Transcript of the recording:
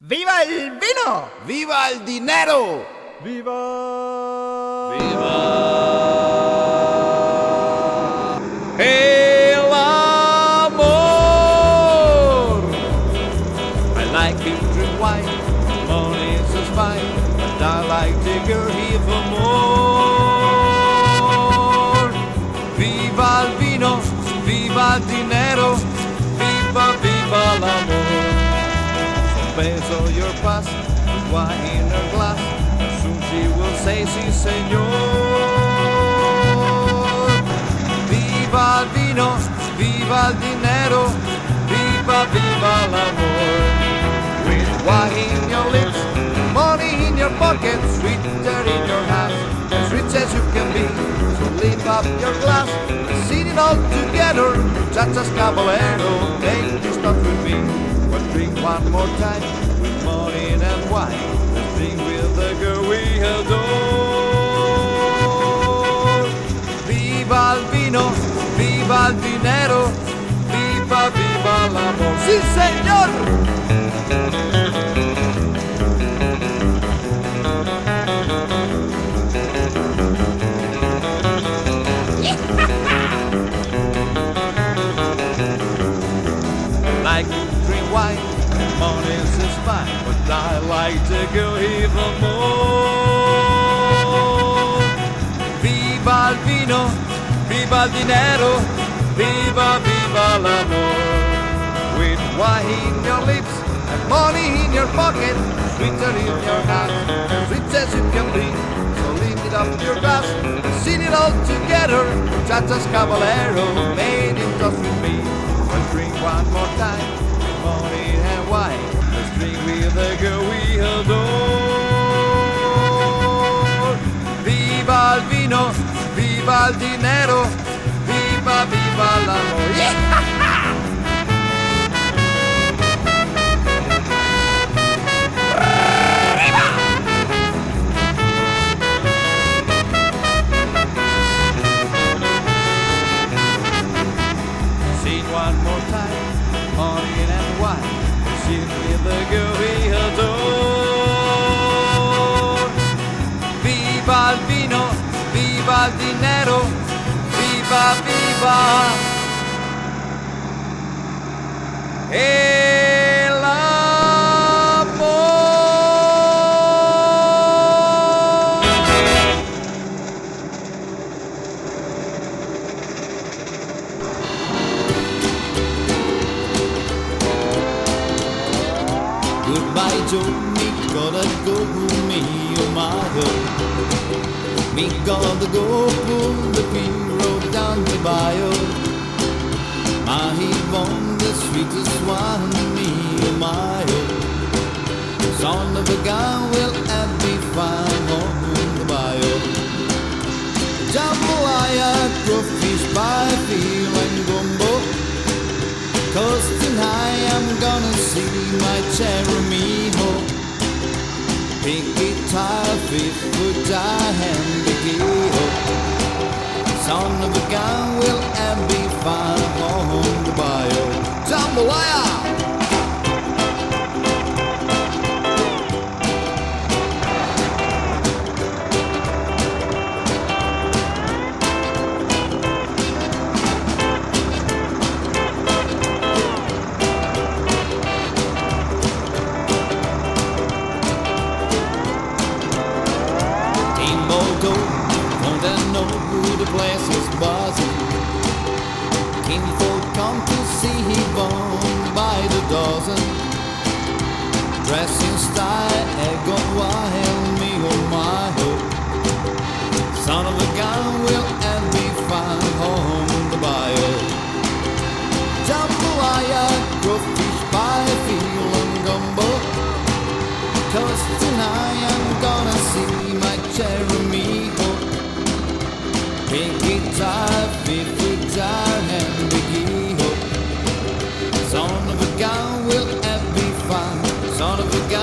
¡Viva el vino! ¡Viva el dinero! ¡Viva! ¡Viva! ¡El amor! I like to drink wine, money is a spine, but I like to go here for more. Viva el vino, viva el dinero, viva, viva el amor. Peso your past, with wine in her glass, soon she will say, sí señor. Viva el vino, viva el dinero, viva, viva el amor. With wine in your lips, money in your pocket, sweeter in your hand, as rich as you can be. So lift up your glass, sing it all together, muchachas caballero, take this stuff with me. But drink one more time with money and wine. Let's drink with the girl we adore. Viva el vino, viva el dinero, viva, viva el amor. ¡Sí, señor! Like to drink wine, money is fine, but I like to go even more. Viva el vino, viva el dinero, viva, viva el amor. With wine in your lips and money in your pocket, sweeter in your hand, as rich as you can be. So lift it up your glass, sing it all together, muchachas caballero, made it just with me. Let's drink one more time, with money and wine. Let's drink with the girl we adore. Viva el vino, viva el dinero, viva, viva l'amor. Yeah! One more time, money and wine, sit with the girl we adore. Viva el vino, viva el dinero, viva, viva el amor. Goodbye, Joe, me gotta go, me oh my oh. Me gotta go pull the pin road down the bio. My Yvonne, the sweetest one, me oh my oh. Son of a gun will have me fine on the bio. Jambalaya, crawfish pie, feel and gumbo. 'Cause tonight I'm gonna see my Cheramiho. Big guitar, 5-foot giant, big hero. Son of a gun will and be fine on the bio. Jambalaya! Fontane, the place is buzzing. Kinfolk come to see Yvonne by the dozen. Dressing style, egg on wild, me oh my oh. Son of a gun will and be fine on the bio. Jambalaya, crawfish pie, feel and gumbo. 'Cause tonight I'm gonna see my Cheramiho. Big guitar, 5-foot giant, big hero. Son of a gun will have be fun. Son of a gun